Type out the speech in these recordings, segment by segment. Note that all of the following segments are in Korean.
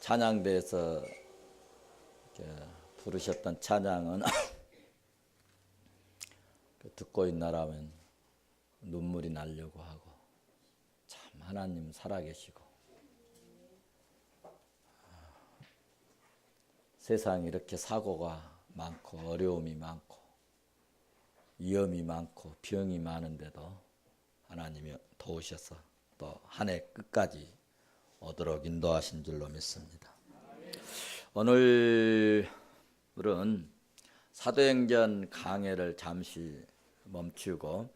찬양대에서 부르셨던 찬양은 듣고 있나라면 눈물이 나려고 하고, 참 하나님 살아계시고 세상에 이렇게 사고가 많고 어려움이 많고 위험이 많고 병이 많은데도 하나님이 도우셔서 또 한 해 끝까지 오도록 인도하신 줄로 믿습니다. 오늘은 사도행전 강해를 잠시 멈추고,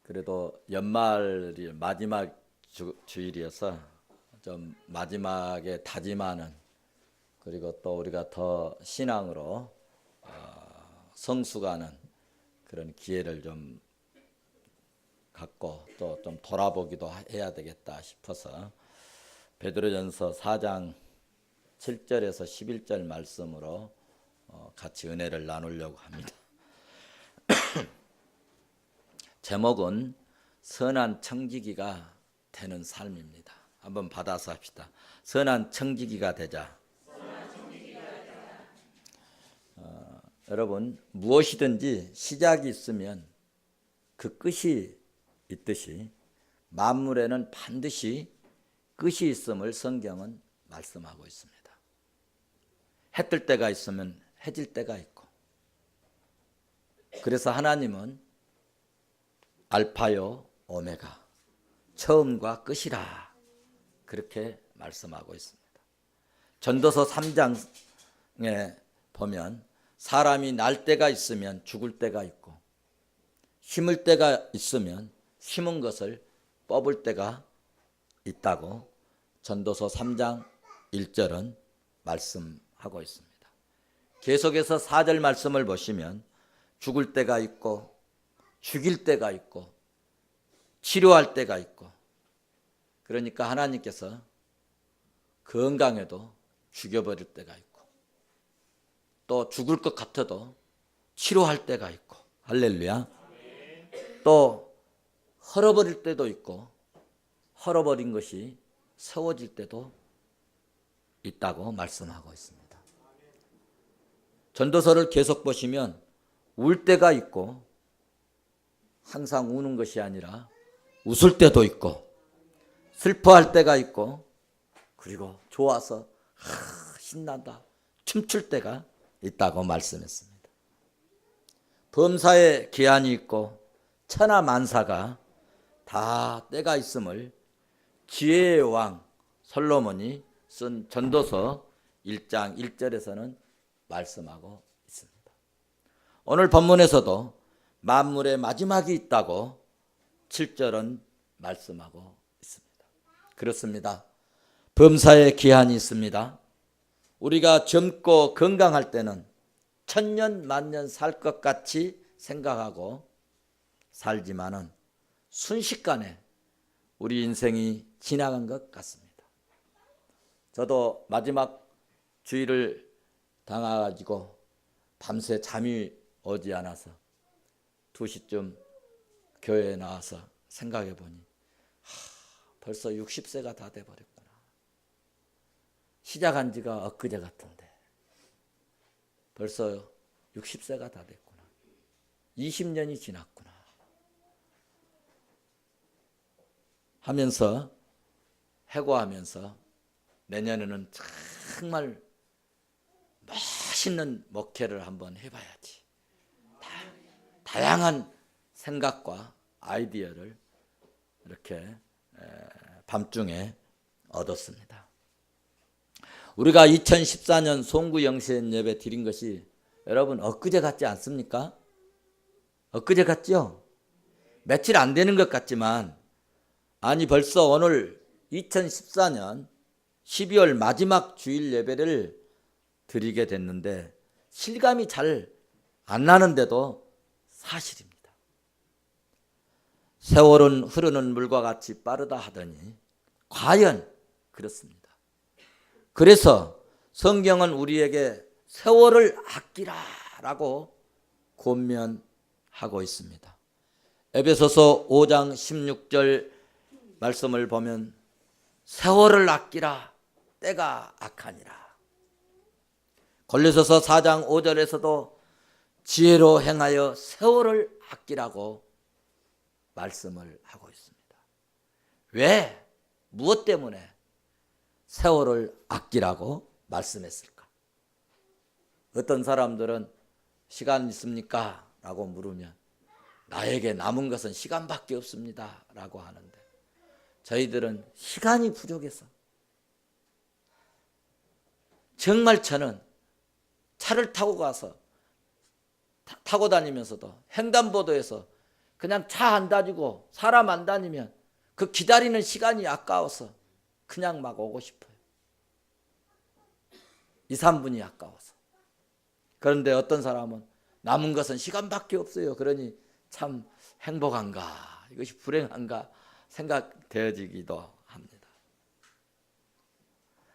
그래도 연말이 마지막 주일이어서 좀 마지막에 다짐하는, 그리고 또 우리가 더 신앙으로 성숙하는 그런 기회를 좀 갖고 또 좀 돌아보기도 해야 되겠다 싶어서 베드로전서 4장 7절에서 11절 말씀으로 같이 은혜를 나누려고 합니다. 제목은 선한 청지기가 되는 삶입니다. 한번 받아서 합시다. 선한 청지기가 되자. 여러분, 무엇이든지 시작이 있으면 그 끝이 있듯이 만물에는 반드시 끝이 있음을 성경은 말씀하고 있습니다. 해 뜰 때가 있으면 해질 때가 있고, 그래서 하나님은 알파요 오메가, 처음과 끝이라 그렇게 말씀하고 있습니다. 전도서 3장에 보면 사람이 날 때가 있으면 죽을 때가 있고, 심을 때가 있으면 심은 것을 뽑을 때가 있다고 전도서 3장 1절은 말씀하고 있습니다. 계속해서 4절 말씀을 보시면 죽을 때가 있고 죽일 때가 있고 치료할 때가 있고, 그러니까 하나님께서 건강해도 죽여버릴 때가 있고, 또 죽을 것 같아도 치료할 때가 있고, 할렐루야. 또 헐어버릴 때도 있고 헐어버린 것이 세워질 때도 있다고 말씀하고 있습니다. 전도서를 계속 보시면 울 때가 있고, 항상 우는 것이 아니라 웃을 때도 있고, 슬퍼할 때가 있고, 그리고 좋아서 신난다 춤출 때가 있다고 말씀했습니다. 범사에 기한이 있고 천하만사가 다 때가 있음을 지혜의 왕 솔로몬이 쓴 전도서 1장 1절에서는 말씀하고 있습니다. 오늘 본문에서도 만물의 마지막이 있다고 7절은 말씀하고 있습니다. 그렇습니다. 범사에 기한이 있습니다. 우리가 젊고 건강할 때는 천년 만년 살 것 같이 생각하고 살지만은 순식간에 우리 인생이 지나간 것 같습니다. 저도 마지막 주일을 당해가지고 밤새 잠이 오지 않아서 2시쯤 교회에 나와서 생각해 보니 벌써 60세가 다 돼버렸구나. 시작한 지가 엊그제 같은데 벌써 60세가 다 됐구나. 20년이 지났구나 하면서 해고하면서 내년에는 정말 멋있는 목회를 한번 해봐야지. 다양한 생각과 아이디어를 이렇게 밤중에 얻었습니다. 우리가 2014년 송구 영신 예배 드린 것이 여러분 엊그제 같지 않습니까? 엊그제 같죠? 며칠 안 되는 것 같지만, 아니 벌써 오늘 2014년 12월 마지막 주일 예배를 드리게 됐는데 실감이 잘 안 나는데도 사실입니다. 세월은 흐르는 물과 같이 빠르다 하더니 과연 그렇습니다. 그래서 성경은 우리에게 세월을 아끼라라고 권면하고 있습니다. 에베소서 5장 16절 말씀을 보면 세월을 아끼라 때가 악하니라. 골로새서 4장 5절에서도 지혜로 행하여 세월을 아끼라고 말씀을 하고 있습니다. 왜? 무엇 때문에 세월을 아끼라고 말씀했을까? 어떤 사람들은 시간 있습니까? 라고 물으면 나에게 남은 것은 시간밖에 없습니다 라고 하는데, 저희들은 시간이 부족해서 정말 저는 차를 타고 가서 타고 다니면서도 횡단보도에서 그냥 차 안 다니고 사람 안 다니면 그 기다리는 시간이 아까워서 그냥 막 오고 싶어요. 2, 3분이 아까워서. 그런데 어떤 사람은 남은 것은 시간밖에 없어요. 그러니 참 행복한가, 이것이 불행한가 생각되어지기도 합니다.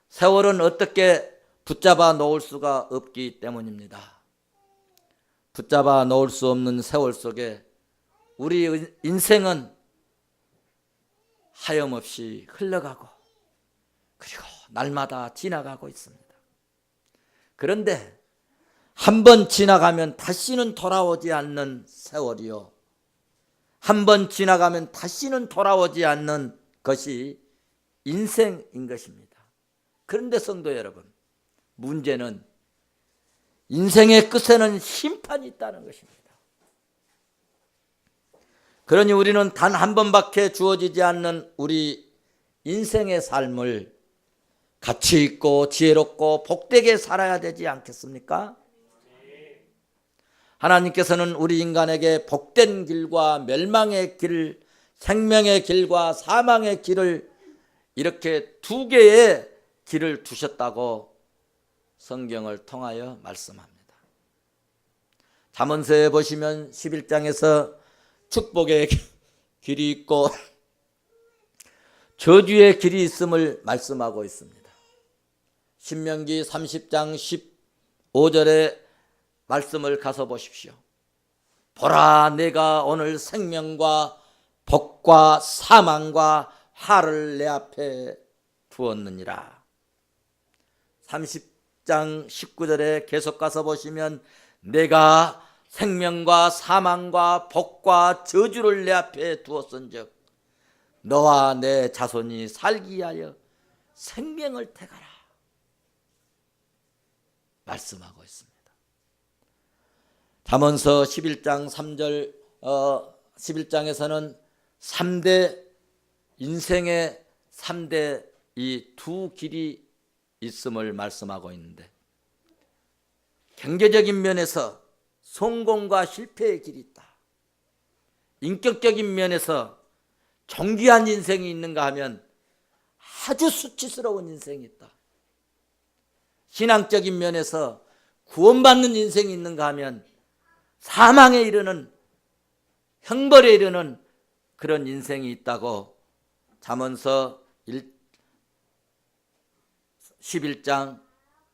세월은 어떻게 붙잡아 놓을 수가 없기 때문입니다. 붙잡아 놓을 수 없는 세월 속에 우리 인생은 하염없이 흘러가고 그리고 날마다 지나가고 있습니다. 그런데 한 번 지나가면 다시는 돌아오지 않는 세월이요, 한 번 지나가면 다시는 돌아오지 않는 것이 인생인 것입니다. 그런데 성도 여러분, 문제는 인생의 끝에는 심판이 있다는 것입니다. 그러니 우리는 단 한 번밖에 주어지지 않는 우리 인생의 삶을 가치 있고 지혜롭고 복되게 살아야 되지 않겠습니까? 하나님께서는 우리 인간에게 복된 길과 멸망의 길, 생명의 길과 사망의 길을 이렇게 두 개의 길을 두셨다고 성경을 통하여 말씀합니다. 잠언서에 보시면 11장에서 축복의 길이 있고 저주의 길이 있음을 말씀하고 있습니다. 신명기 30장 15절의 말씀을 가서 보십시오. 보라, 내가 오늘 생명과 복과 사망과 화를 내 앞에 두었느니라. 30장 19절에 계속 가서 보시면 내가 생명과 사망과 복과 저주를 내 앞에 두었은즉 너와 내 자손이 살기 위하여 생명을 택하라 말씀하고 있습니다. 잠언서 11장 3절 11장에서는 3대 인생의 3대 이 두 길이 있음을 말씀하고 있는데, 경제적인 면에서 성공과 실패의 길이 있다. 인격적인 면에서 존귀한 인생이 있는가 하면 아주 수치스러운 인생이 있다. 신앙적인 면에서 구원받는 인생이 있는가 하면 사망에 이르는, 형벌에 이르는 그런 인생이 있다고 잠언서 11장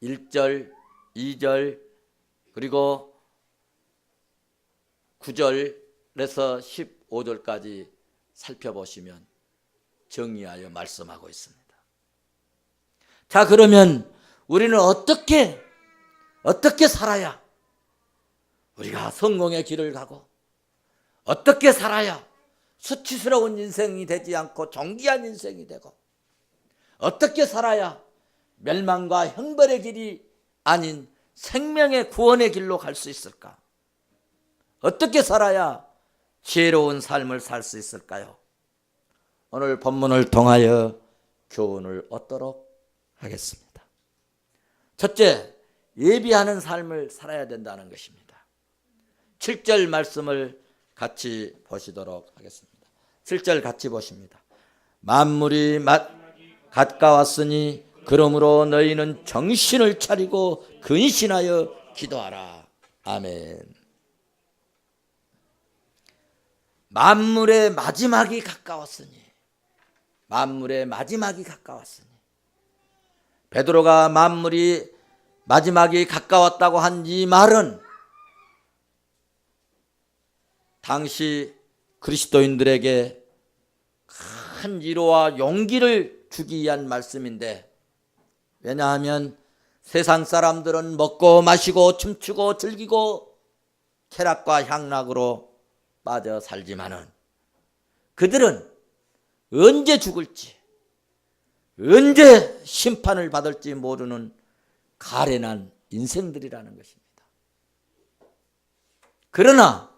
1절, 2절 그리고 9절에서 15절까지 살펴보시면 정의하여 말씀하고 있습니다. 자, 그러면 우리는 어떻게 살아야 우리가 성공의 길을 가고, 어떻게 살아야 수치스러운 인생이 되지 않고 존귀한 인생이 되고, 어떻게 살아야 멸망과 형벌의 길이 아닌 생명의 구원의 길로 갈 수 있을까? 어떻게 살아야 지혜로운 삶을 살 수 있을까요? 오늘 본문을 통하여 교훈을 얻도록 하겠습니다. 첫째, 예비하는 삶을 살아야 된다는 것입니다. 7절 말씀을 같이 보시도록 하겠습니다. 7절 같이 보십니다. 만물이 가까웠으니 그러므로 너희는 정신을 차리고 근신하여 기도하라. 아멘. 만물의 마지막이 가까웠으니, 만물의 마지막이 가까웠으니, 베드로가 만물이 마지막이 가까웠다고 한 이 말은 당시 그리스도인들에게 큰 위로와 용기를 주기 위한 말씀인데, 왜냐하면 세상 사람들은 먹고 마시고 춤추고 즐기고 쾌락과 향락으로 빠져 살지만은 그들은 언제 죽을지, 언제 심판을 받을지 모르는 가련한 인생들이라는 것입니다. 그러나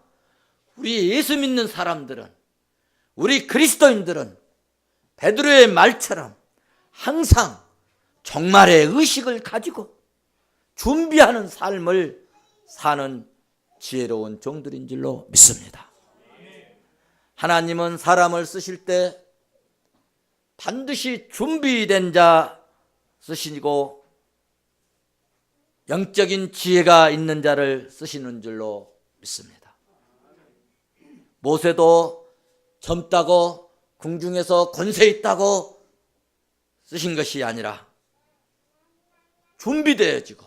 우리 예수 믿는 사람들은, 우리 그리스도인들은 베드로의 말처럼 항상 종말의 의식을 가지고 준비하는 삶을 사는 지혜로운 종들인 줄로 믿습니다. 하나님은 사람을 쓰실 때 반드시 준비된 자 쓰시고 영적인 지혜가 있는 자를 쓰시는 줄로 믿습니다. 모세도 젊다고 궁중에서 권세 있다고 쓰신 것이 아니라 준비되어지고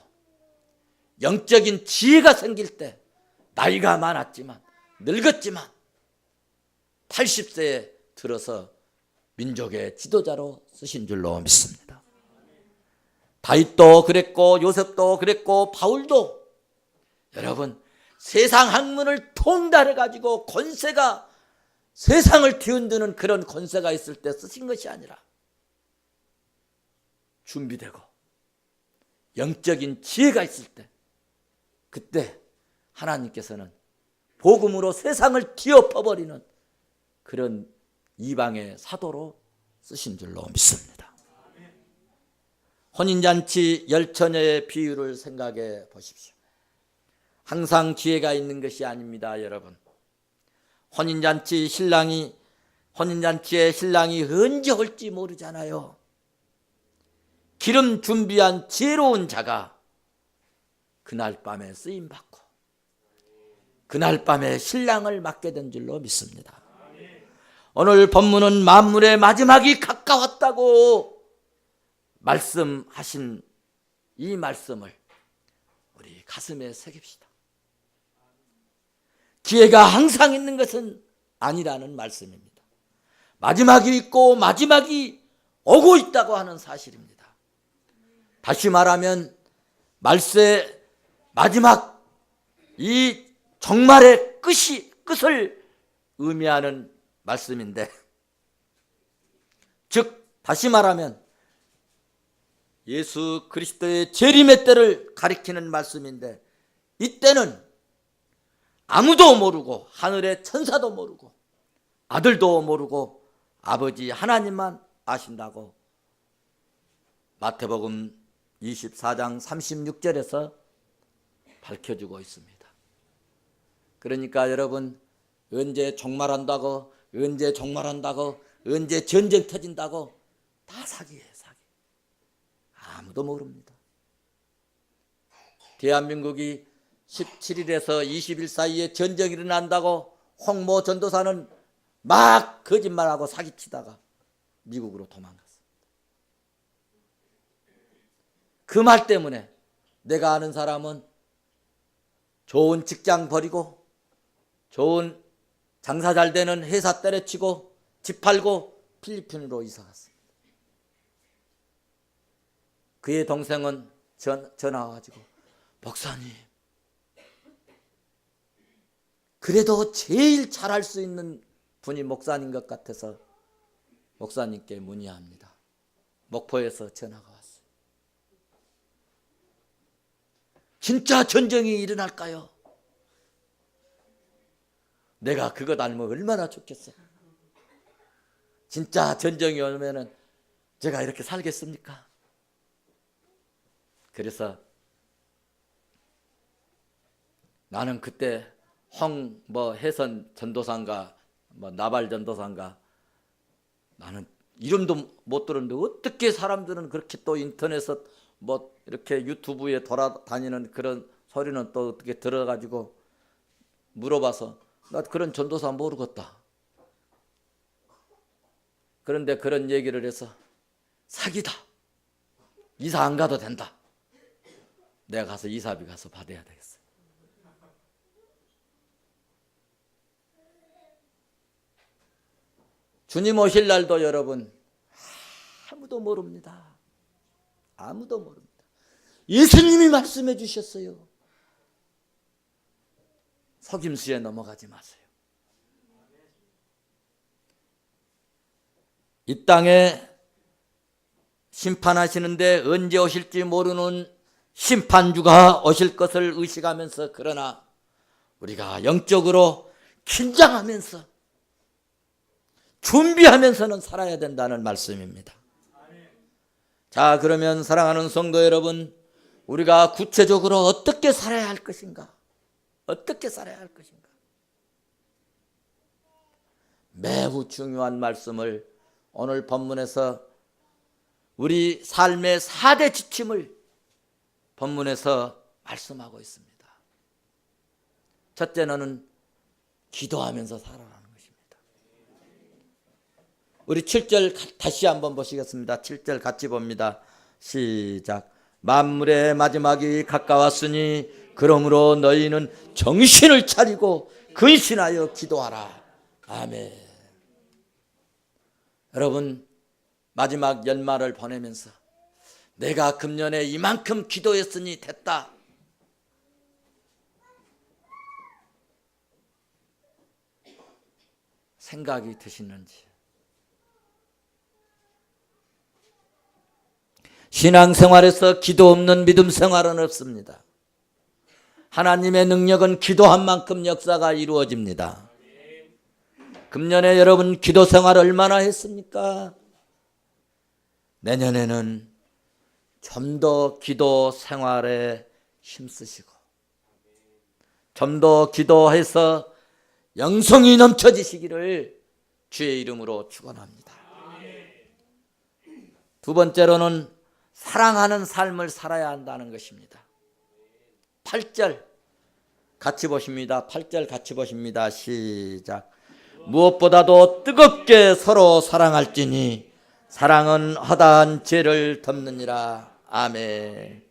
영적인 지혜가 생길 때 나이가 많았지만 늙었지만 80세에 들어서 민족의 지도자로 쓰신 줄로 믿습니다. 다윗도 그랬고 요셉도 그랬고 바울도, 여러분, 세상 학문을 통달해 가지고 권세가, 세상을 뒤흔드는 그런 권세가 있을 때 쓰신 것이 아니라 준비되고 영적인 지혜가 있을 때, 그때 하나님께서는 복음으로 세상을 뒤엎어버리는 그런 이방의 사도로 쓰신 줄로 믿습니다. 혼인잔치 열처녀의 비유를 생각해 보십시오. 항상 기회가 있는 것이 아닙니다, 여러분. 혼인잔치에 신랑이 언제 올지 모르잖아요. 기름 준비한 지혜로운 자가 그날 밤에 쓰임받고 그날 밤에 신랑을 맡게 된 줄로 믿습니다. 오늘 본문은 만물의 마지막이 가까웠다고 말씀하신 이 말씀을 우리 가슴에 새깁시다. 기회가 항상 있는 것은 아니라는 말씀입니다. 마지막이 있고 마지막이 오고 있다고 하는 사실입니다. 다시 말하면 말세의 마지막, 이 종말의 끝을 의미하는 말씀인데, 즉 다시 말하면 예수 그리스도의 재림의 때를 가리키는 말씀인데, 이때는 아무도 모르고 하늘의 천사도 모르고 아들도 모르고 아버지 하나님만 아신다고 마태복음 24장 36절에서 밝혀주고 있습니다. 그러니까 여러분, 언제 종말한다고, 언제 전쟁 터진다고, 다 사기예요, 사기. 아무도 모릅니다. 대한민국이 17일에서 20일 사이에 전쟁이 일어난다고 홍모 전도사는 막 거짓말하고 사기치다가 미국으로 도망갔습니다. 그 말 때문에 내가 아는 사람은 좋은 직장 버리고 좋은 장사 잘 되는 회사 때려치고 집 팔고 필리핀으로 이사 갔습니다. 그의 동생은 전화 와가지고, 목사님, 그래도 제일 잘할 수 있는 분이 목사님 것 같아서 목사님께 문의합니다. 목포에서 전화가 왔어요. 진짜 전쟁이 일어날까요? 내가 그것 알면 얼마나 좋겠어요. 진짜 전쟁이 오면은 제가 이렇게 살겠습니까? 그래서 나는 그때 해선 전도사인가 나발 전도사인가, 나는 이름도 못 들었는데 어떻게 사람들은 그렇게 또 인터넷에 이렇게 유튜브에 돌아다니는 그런 소리는 또 어떻게 들어가지고 물어봐서, 나 그런 전도사 모르겠다. 그런데 그런 얘기를 해서 사기다, 이사 안 가도 된다. 내가 가서 이사비 가서 받아야 되겠어. 주님 오실 날도 여러분 아무도 모릅니다. 아무도 모릅니다. 예수님이 말씀해 주셨어요. 속임수에 넘어가지 마세요. 이 땅에 심판하시는데 언제 오실지 모르는 심판주가 오실 것을 의식하면서, 그러나 우리가 영적으로 긴장하면서 준비하면서는 살아야 된다는 말씀입니다. 자, 그러면 사랑하는 성도 여러분, 우리가 구체적으로 어떻게 살아야 할 것인가? 어떻게 살아야 할 것인가? 매우 중요한 말씀을 오늘 본문에서, 우리 삶의 4대 지침을 본문에서 말씀하고 있습니다. 첫째는 기도하면서 살아가는 것입니다. 우리 7절 다시 한번 보시겠습니다. 7절 같이 봅니다. 시작. 만물의 마지막이 가까웠으니 그러므로 너희는 정신을 차리고 근신하여 기도하라. 아멘. 여러분, 마지막 연말을 보내면서 내가 금년에 이만큼 기도했으니 됐다, 생각이 드시는지. 신앙생활에서 기도 없는 믿음 생활은 없습니다. 하나님의 능력은 기도한 만큼 역사가 이루어집니다. 금년에 여러분 기도 생활 얼마나 했습니까? 내년에는 좀 더 기도 생활에 힘쓰시고 좀 더 기도해서 영성이 넘쳐지시기를 주의 이름으로 축원합니다. 두 번째로는 사랑하는 삶을 살아야 한다는 것입니다. 8절 같이 보십니다. 8절 같이 보십니다. 시작. 무엇보다도 뜨겁게 서로 사랑할지니 사랑은 허다한 죄를 덮느니라. 아멘.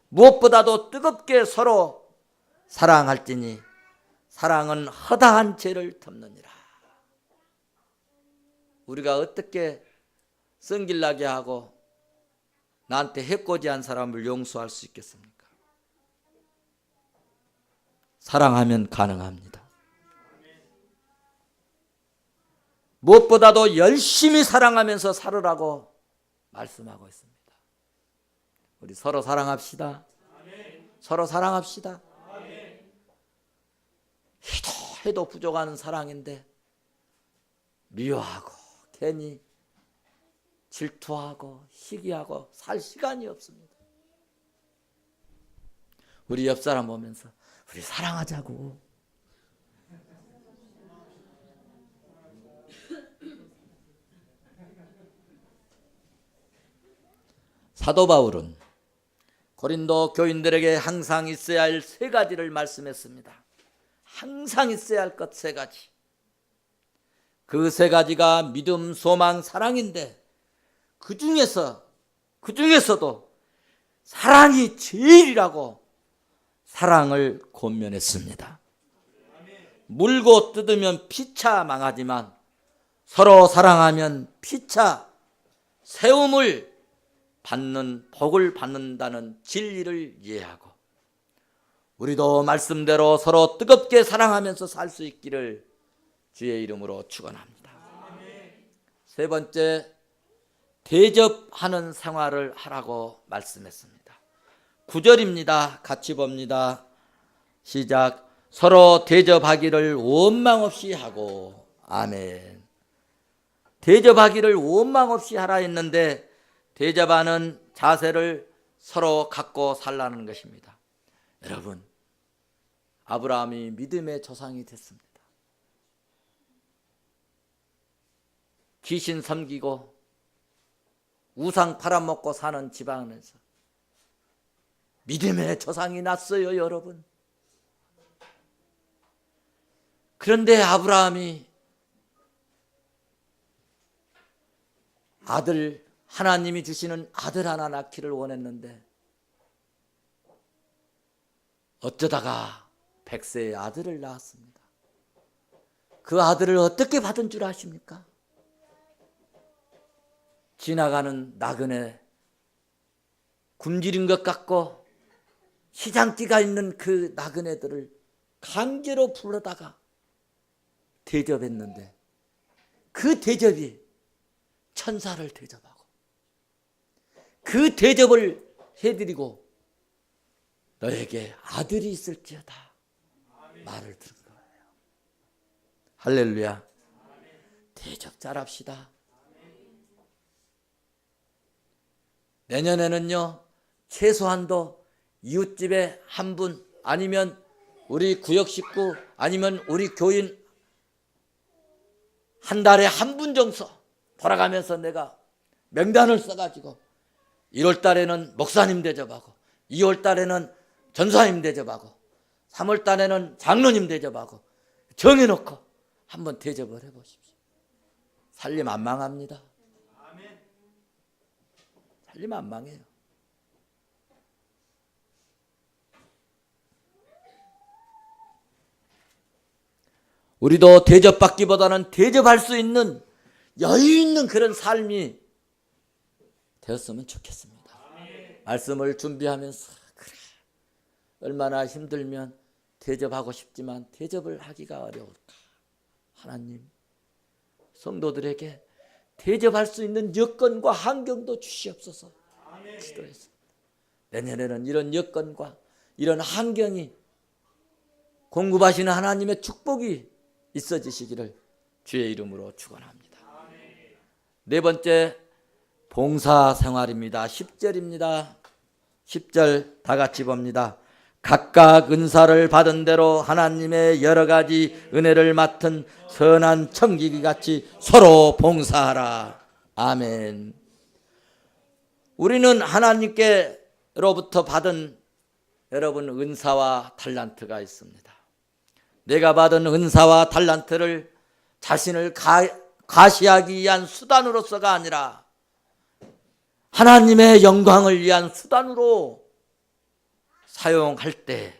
무엇보다도 뜨겁게 서로 사랑할지니 사랑은 허다한 죄를 덮느니라. 우리가 어떻게 성질나게 하고 나한테 해코지한 사람을 용서할 수 있겠습니까? 사랑하면 가능합니다. 무엇보다도 열심히 사랑하면서 살으라고 말씀하고 있습니다. 우리 서로 사랑합시다. 서로 사랑합시다. 해도 부족한 사랑인데 미워하고 괜히 질투하고 시기하고 살 시간이 없습니다. 우리 옆 사람 보면서 우리 사랑하자고. 사도 바울은 고린도 교인들에게 항상 있어야 할 3가지를 말씀했습니다. 항상 있어야 할 것 3가지. 그 3가지가 믿음, 소망, 사랑인데 그 중에서도 사랑이 제일이라고 사랑을 권면했습니다. 물고 뜯으면 피차 망하지만 서로 사랑하면 피차 세움을 받는, 복을 받는다는 진리를 이해하고 우리도 말씀대로 서로 뜨겁게 사랑하면서 살 수 있기를 주의 이름으로 축원합니다. 세 번째, 대접하는 생활을 하라고 말씀했습니다. 9절입니다. 같이 봅니다. 시작. 서로 대접하기를 원망 없이 하고. 아멘. 대접하기를 원망 없이 하라 했는데 대접하는 자세를 서로 갖고 살라는 것입니다. 여러분, 아브라함이 믿음의 조상이 됐습니다. 귀신 섬기고 우상 팔아먹고 사는 집안에서 믿음의 조상이 났어요, 여러분. 그런데 아브라함이 아들, 하나님이 주시는 아들 하나 낳기를 원했는데 어쩌다가 100세의 아들을 낳았습니다. 그 아들을 어떻게 받은 줄 아십니까? 지나가는 나그네, 굶주린 것 같고 시장기가 있는 그 나그네들을 강제로 불러다가 대접했는데 그 대접이 천사를 대접하고 그 대접을 해드리고 너에게 아들이 있을지어다 말을 들은 거예요. 할렐루야. 대접 잘합시다. 내년에는요, 최소한도 이웃집에 한 분, 아니면 우리 구역 식구, 아니면 우리 교인 한 달에 한 분 정도 돌아가면서 내가 명단을 써가지고 1월 달에는 목사님 대접하고 2월 달에는 전사님 대접하고 3월 달에는 장로님 대접하고 정해놓고 한번 대접을 해보십시오. 살림 안 망합니다. 살림 안 망해요. 우리도 대접받기보다는 대접할 수 있는 여유 있는 그런 삶이 되었으면 좋겠습니다. 말씀을 준비하면서 그래, 얼마나 힘들면 대접하고 싶지만 대접을 하기가 어려울까. 하나님, 성도들에게 대접할 수 있는 여건과 환경도 주시옵소서 기도했습니다. 내년에는 이런 여건과 이런 환경이 공급하시는 하나님의 축복이 있어지시기를 주의 이름으로 축원합니다. 네 번째, 봉사생활입니다. 10절입니다. 10절 다 같이 봅니다. 각각 은사를 받은 대로 하나님의 여러 가지 은혜를 맡은 선한 청지기 같이 서로 봉사하라. 아멘. 우리는 하나님께로부터 받은 여러분 은사와 달란트가 있습니다. 내가 받은 은사와 달란트를 자신을 과시하기 위한 수단으로서가 아니라 하나님의 영광을 위한 수단으로 사용할 때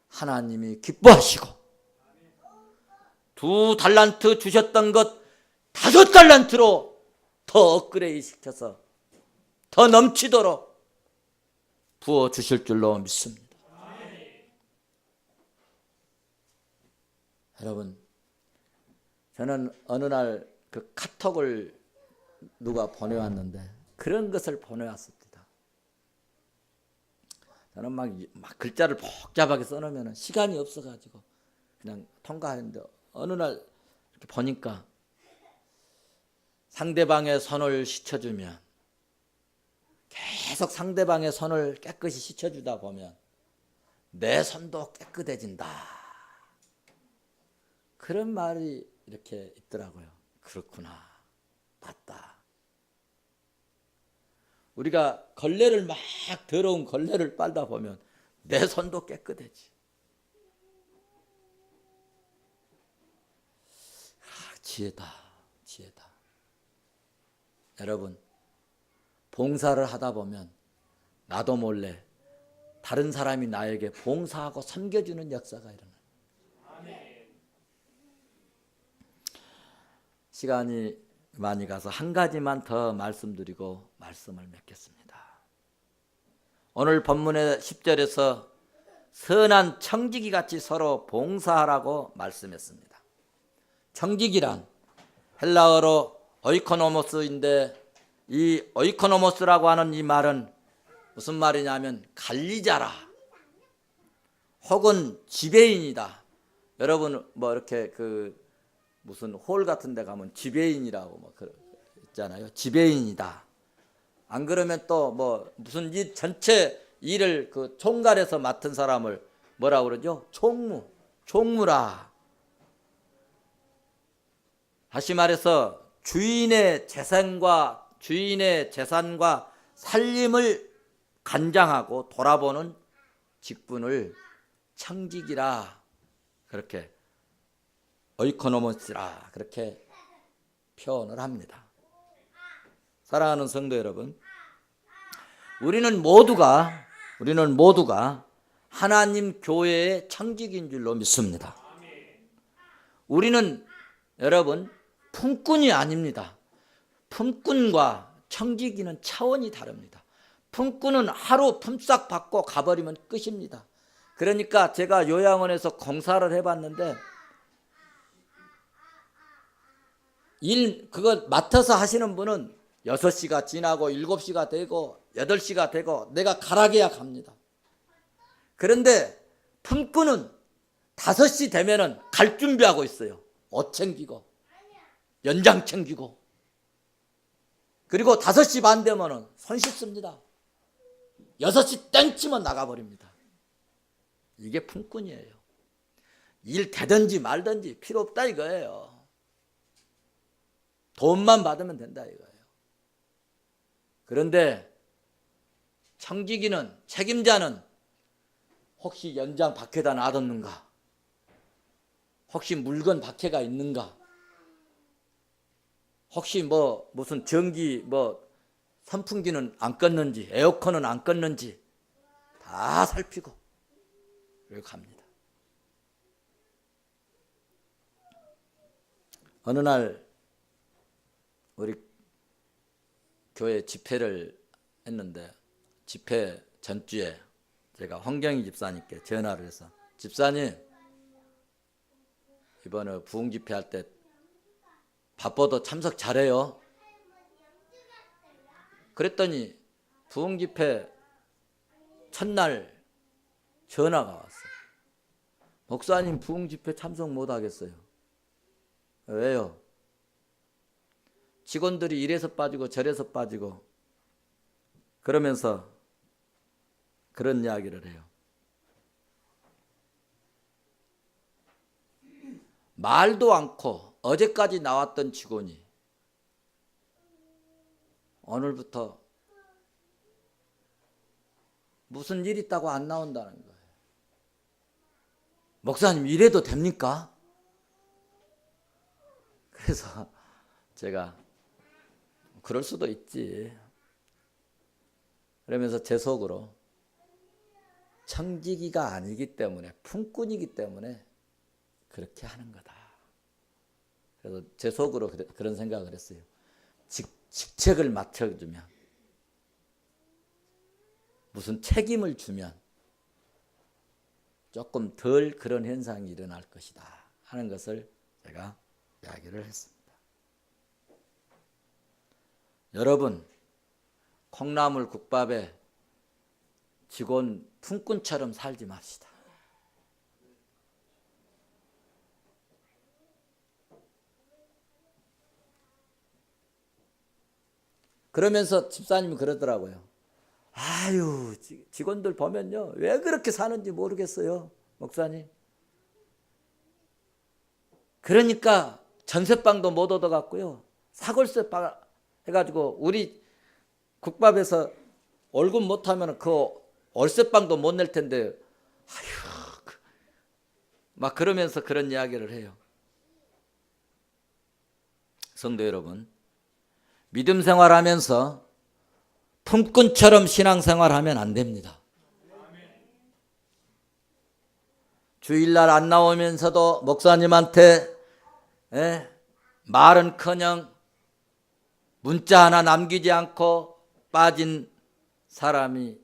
하나님이 기뻐하시고 2달란트 주셨던 것 5달란트로 더 업그레이드 시켜서 더 넘치도록 부어주실 줄로 믿습니다. 여러분, 저는 어느 날 그 카톡을 누가 보내왔는데 그런 것을 보내왔습니다. 저는 막 글자를 복잡하게 써놓으면 시간이 없어가지고 그냥 통과하는데 어느 날 이렇게 보니까 상대방의 손을 씻어주면 계속 상대방의 손을 깨끗이 씻어주다 보면 내 손도 깨끗해진다. 그런 말이 이렇게 있더라고요. 그렇구나. 맞다. 우리가 걸레를 막 더러운 걸레를 빨다 보면 내 손도 깨끗해지. 지혜다. 지혜다. 여러분, 봉사를 하다 보면 나도 몰래 다른 사람이 나에게 봉사하고 섬겨주는 역사가 일어나요. 시간이 많이 가서 한 가지만 더 말씀드리고 말씀을 맺겠습니다. 오늘 본문의 10절에서 선한 청지기 같이 서로 봉사하라고 말씀했습니다. 청지기란 헬라어로 오이코노모스인데 이 오이코노모스라고 하는 이 말은 무슨 말이냐면 관리자라 혹은 지배인이다. 여러분 뭐 이렇게 그 무슨 홀 같은 데 가면 지배인이라고 뭐 있잖아요. 지배인이다. 안 그러면 또 뭐 무슨 일 전체 일을 그 총괄해서 맡은 사람을 뭐라 그러죠? 총무라. 다시 말해서 주인의 재산과 살림을 관장하고 돌아보는 직분을 청직이라 그렇게 오이코노모스라 그렇게 표현을 합니다. 사랑하는 성도 여러분, 우리는 모두가 하나님 교회의 청직인 줄로 믿습니다. 우리는 여러분 품꾼이 아닙니다. 품꾼과 청지기는 차원이 다릅니다. 품꾼은 하루 품삯 받고 가버리면 끝입니다. 그러니까 제가 요양원에서 공사를 해봤는데 그걸 맡아서 하시는 분은 6시가 지나고 7시가 되고 8시가 되고 내가 가라게야 갑니다. 그런데 품꾼은 5시 되면은 갈 준비하고 있어요. 옷 챙기고 연장 챙기고, 그리고 5시 반 되면은 손 씻습니다. 6시 땡 치면 나가버립니다. 이게 품꾼이에요. 일 되든지 말든지 필요 없다 이거예요. 돈만 받으면 된다 이거예요. 그런데 청지기는, 책임자는 혹시 연장 밖에다 놔뒀는가? 혹시 물건 밖에가 있는가? 혹시 무슨 전기 선풍기는 안 껐는지, 에어컨은 안 껐는지 다 살피고 그리고 갑니다. 어느 날 우리 교회 집회를 했는데 집회 전주에 제가 황경희 집사님께 전화를 해서, 집사님 이번에 부흥 집회 할 때 바빠도 참석 잘해요. 그랬더니 부흥 집회 첫날 전화가 왔어요. 목사님 부흥 집회 참석 못 하겠어요. 왜요? 직원들이 이래서 빠지고 저래서 빠지고 그러면서 그런 이야기를 해요. 말도 않고 어제까지 나왔던 직원이 오늘부터 무슨 일 있다고 안 나온다는 거예요. 목사님 이래도 됩니까? 그래서 제가 그럴 수도 있지. 그러면서 제 속으로 청지기가 아니기 때문에, 품꾼이기 때문에 그렇게 하는 거다. 그래서 제 속으로 그런 생각을 했어요. 직책을 맡겨주면, 무슨 책임을 주면 조금 덜 그런 현상이 일어날 것이다 하는 것을 제가 이야기를 했습니다. 여러분, 콩나물 국밥에 직원 품꾼처럼 살지 맙시다. 그러면서 집사님이 그러더라고요. 아유, 직원들 보면요, 왜 그렇게 사는지 모르겠어요, 목사님. 그러니까 전세방도 못 얻어갖고요, 사골세 해가지고 우리 국밥에서 월급 못하면 그 월세방도 못 낼 텐데, 아휴, 막 그러면서 그런 이야기를 해요. 성도 여러분, 믿음 생활하면서 품꾼처럼 신앙생활하면 안 됩니다. 주일날 안 나오면서도 목사님한테 말은커녕 문자 하나 남기지 않고 빠진 사람이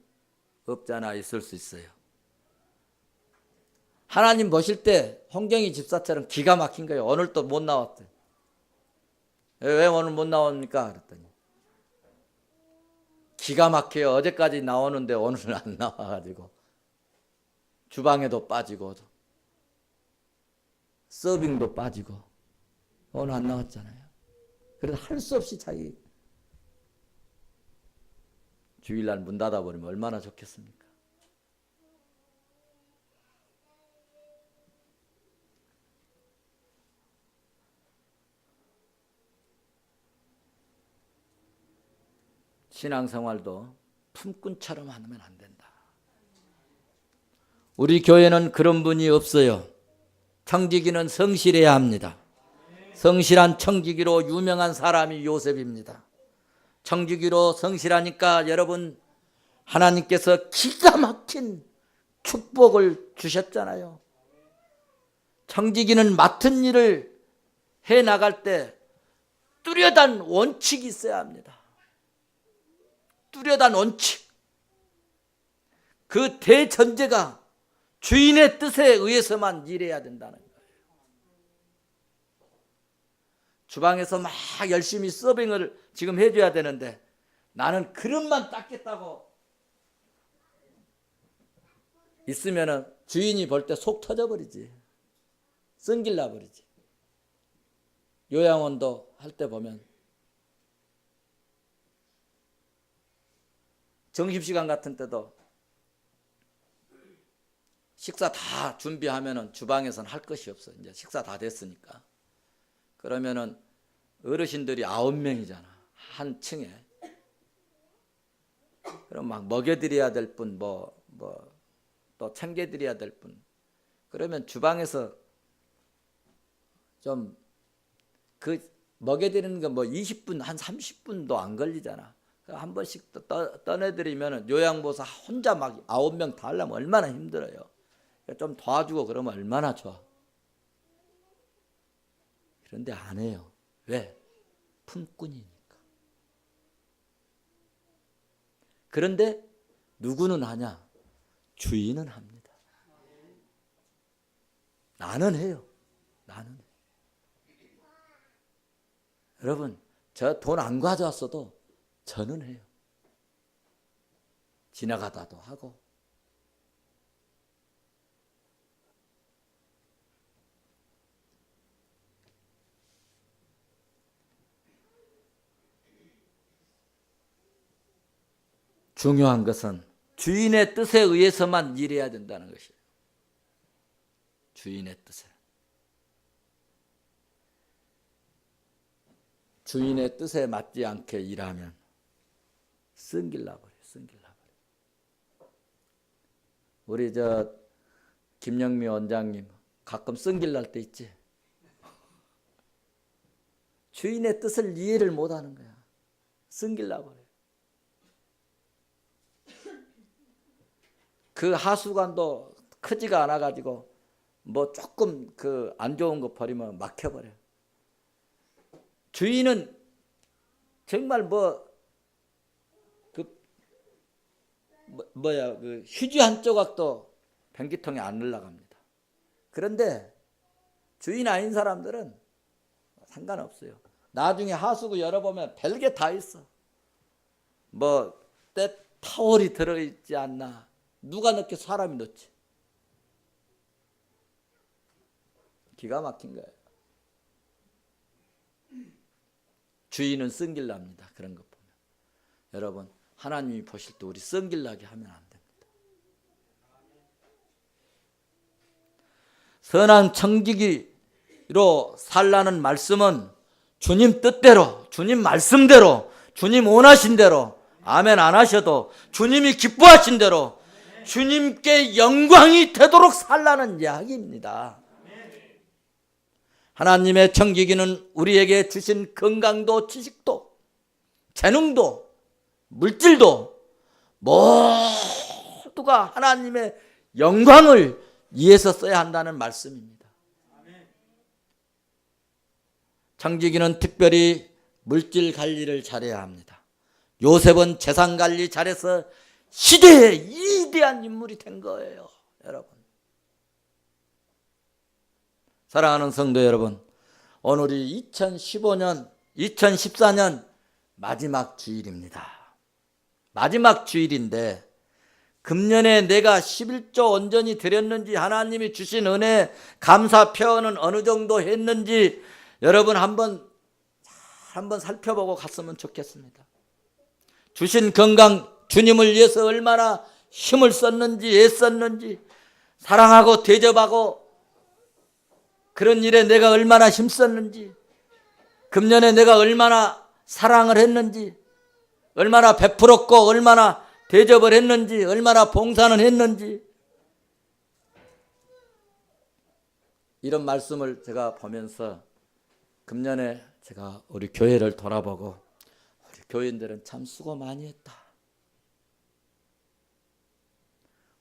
없잖아 있을 수 있어요. 하나님 보실 때 홍경희 집사처럼 기가 막힌 거예요. 오늘 또 못 나왔대. 왜 오늘 못 나옵니까? 그랬더니 기가 막혀요. 어제까지 나오는데 오늘은 안 나와가지고 주방에도 빠지고 서빙도 빠지고 오늘 안 나왔잖아요. 그래서 할 수 없이 자기 주일날 문 닫아버리면 얼마나 좋겠습니까? 신앙생활도 품꾼처럼 하면 안 된다. 우리 교회는 그런 분이 없어요. 청지기는 성실해야 합니다. 성실한 청지기로 유명한 사람이 요셉입니다. 청지기로 성실하니까 여러분, 하나님께서 기가 막힌 축복을 주셨잖아요. 청지기는 맡은 일을 해 나갈 때 뚜렷한 원칙이 있어야 합니다. 뚜렷한 원칙. 그 대전제가 주인의 뜻에 의해서만 일해야 된다는 거예요. 주방에서 막 열심히 서빙을 지금 해줘야 되는데 나는 그릇만 닦겠다고 있으면 주인이 볼 때 속 터져버리지. 성길 나버리지. 요양원도 할 때 보면 점심시간 같은 때도 식사 다 준비하면은 주방에서는 할 것이 없어. 이제 식사 다 됐으니까. 그러면은 어르신들이 9명이잖아. 한 층에. 그럼 막 먹여드려야 될 분, 또 챙겨드려야 될 분. 그러면 주방에서 좀 그 먹여드리는 거 20분, 한 30분도 안 걸리잖아. 한 번씩 떠내드리면 요양보호사 혼자 막 9명 다 하려면 얼마나 힘들어요. 좀 도와주고 그러면 얼마나 좋아. 그런데 안 해요. 왜? 품꾼이니까. 그런데 누구는 하냐? 주인은 합니다. 나는 해요. 나는 해요. 여러분, 저 돈 안 가져왔어도 저는 해요. 지나가다도 하고. 중요한 것은 주인의 뜻에 의해서만 일해야 된다는 것이에요. 주인의 뜻에. 주인의 뜻에 맞지 않게 일하면 성길나버려요. 성길나버려요. 우리 김영미 원장님 가끔 성길날 때 있지. 주인의 뜻을 이해를 못하는 거야. 성길나버려요. 그 하수관도 크지가 않아가지고 조금 안 좋은 거 버리면 막혀버려요. 주인은 정말 휴지 한 조각도 변기통에 안 흘러갑니다. 그런데 주인 아닌 사람들은 상관없어요. 나중에 하수구 열어보면 별게 다 있어. 때 타월이 들어있지 않나. 누가 넣게 사람이 넣지. 기가 막힌 거예요. 주인은 성길납니다. 그런 것 보면. 여러분, 하나님이 보실 때 우리 성길나게 하면 안 됩니다. 선한 청지기로 살라는 말씀은 주님 뜻대로, 주님 말씀대로, 주님 원하신 대로, 아멘 안 하셔도 주님이 기뻐하신 대로 주님께 영광이 되도록 살라는 이야기입니다. 하나님의 청지기는 우리에게 주신 건강도 지식도 재능도 물질도 모두가 하나님의 영광을 위해서 써야 한다는 말씀입니다. 청지기는 특별히 물질 관리를 잘해야 합니다. 요셉은 재산 관리 잘해서 시대의 위대한 인물이 된 거예요. 여러분, 사랑하는 성도 여러분, 오늘이 2014년 마지막 주일입니다. 마지막 주일인데 금년에 내가 11조 온전히 드렸는지, 하나님이 주신 은혜 감사 표현은 어느 정도 했는지 여러분 한번 살펴보고 갔으면 좋겠습니다. 주신 건강, 주님을 위해서 얼마나 힘을 썼는지, 애썼는지, 사랑하고 대접하고 그런 일에 내가 얼마나 힘썼는지, 금년에 내가 얼마나 사랑을 했는지, 얼마나 베풀었고 얼마나 대접을 했는지, 얼마나 봉사는 했는지, 이런 말씀을 제가 보면서 금년에 제가 우리 교회를 돌아보고 우리 교인들은 참 수고 많이 했다.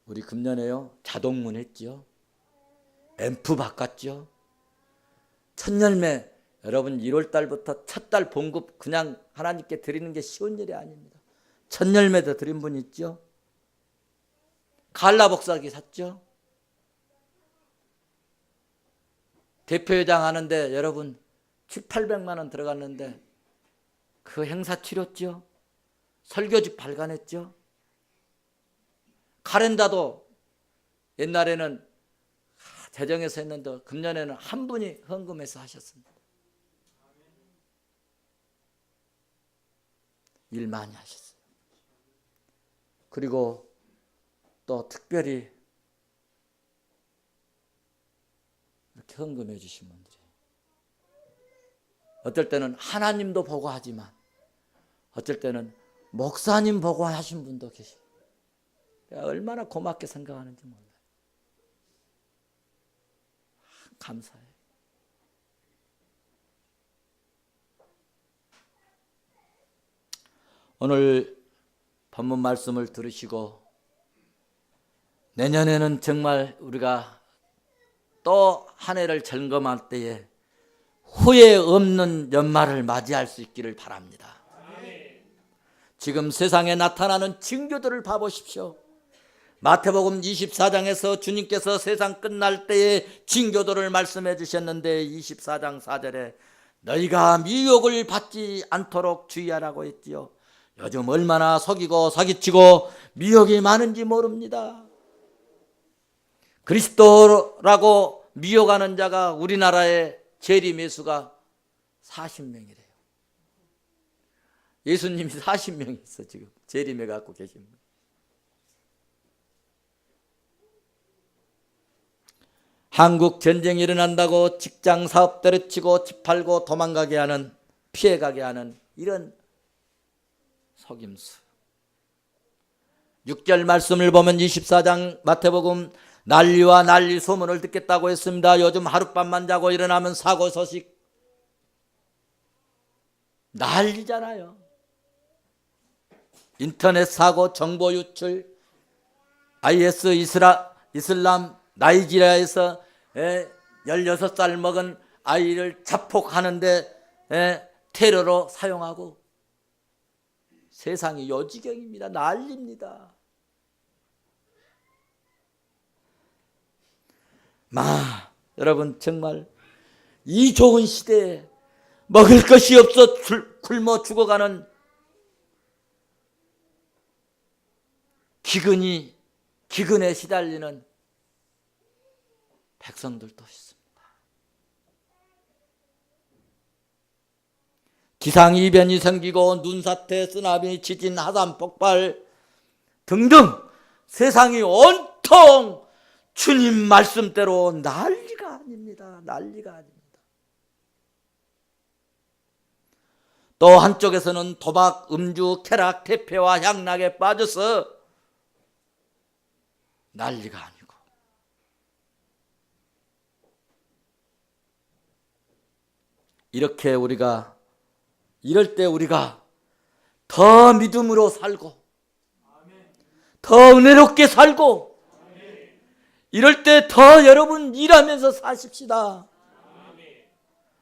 우리 금년에요 자동문 했죠. 앰프 바꿨죠. 첫열매 여러분 1월 달부터 첫 달 봉급 그냥 하나님께 드리는 게 쉬운 일이 아닙니다. 첫 열매도 드린 분 있죠. 갈라 복사기 샀죠. 대표회장 하는데 여러분 700~800만 원 들어갔는데 그 행사 치렀죠. 설교집 발간했죠. 카렌다도 옛날에는 재정에서 했는데 금년에는 한 분이 헌금해서 하셨습니다. 일 많이 하셨어요. 그리고 또 특별히 이렇게 헌금해 주신 분들이 어떨 때는 하나님도 보고 하지만 어쩔 때는 목사님 보고 하신 분도 계시고 얼마나 고맙게 생각하는지 몰라요. 감사해요. 오늘 본문 말씀을 들으시고 내년에는 정말 우리가 또 한 해를 점검할 때에 후회 없는 연말을 맞이할 수 있기를 바랍니다. 지금 세상에 나타나는 징조들을 봐보십시오. 마태복음 24장에서 주님께서 세상 끝날 때의 징조들을 말씀해 주셨는데 24장 4절에 너희가 미혹을 받지 않도록 주의하라고 했지요. 요즘 얼마나 속이고 사기치고 미혹이 많은지 모릅니다. 그리스도라고 미혹하는 자가 우리나라의 재림 수가 40명이래요. 예수님이 40명 있어 지금 재림해 갖고 계신 분. 한국 전쟁이 일어난다고 직장 사업 때려치고 집 팔고 도망가게 하는 피해가게 하는 이런 속임수. 6절 말씀을 보면 24장 마태복음 난리와 난리 소문을 듣겠다고 했습니다. 요즘 하룻밤만 자고 일어나면 사고 소식 난리잖아요. 인터넷 사고, 정보 유출, IS 이슬람 나이지리아에서 16살 먹은 아이를 자폭하는데 테러로 사용하고 세상이 요지경입니다. 난리입니다. 여러분 정말 이 좋은 시대에 먹을 것이 없어 굶어 죽어가는 기근에 시달리는 백성들도 있습니다. 기상이변이 생기고 눈사태, 쓰나미, 지진, 화산 폭발 등등 세상이 온통 주님 말씀대로 난리가 아닙니다. 난리가 아닙니다. 또 한쪽에서는 도박, 음주, 쾌락, 퇴폐와 향락에 빠져서 난리가 아니고 이럴 때 우리가 더 믿음으로 살고 더 은혜롭게 살고 이럴 때 더 여러분 일하면서 사십시다.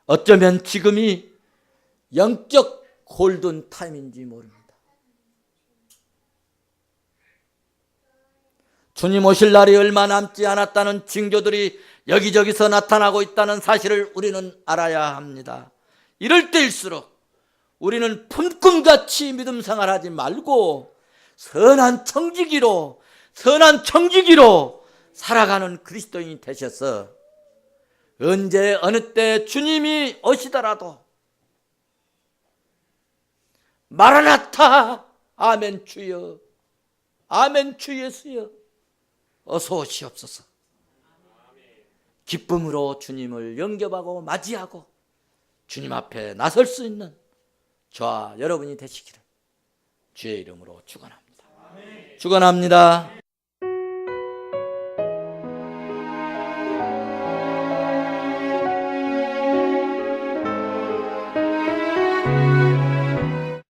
어쩌면 지금이 영적 골든 타임인지 모릅니다. 주님 오실 날이 얼마 남지 않았다는 징조들이 여기저기서 나타나고 있다는 사실을 우리는 알아야 합니다. 이럴 때일수록 우리는 품꾼같이 믿음 생활하지 말고 선한 청지기로 살아가는 그리스도인이 되셔서 언제 어느 때 주님이 오시더라도 마라나타 아멘 주여 아멘 주 예수여 어서 오시옵소서. 기쁨으로 주님을 영접하고 맞이하고 주님 앞에 나설 수 있는 저와 여러분이 되시기를 주의 이름으로 축원합니다. 축원합니다.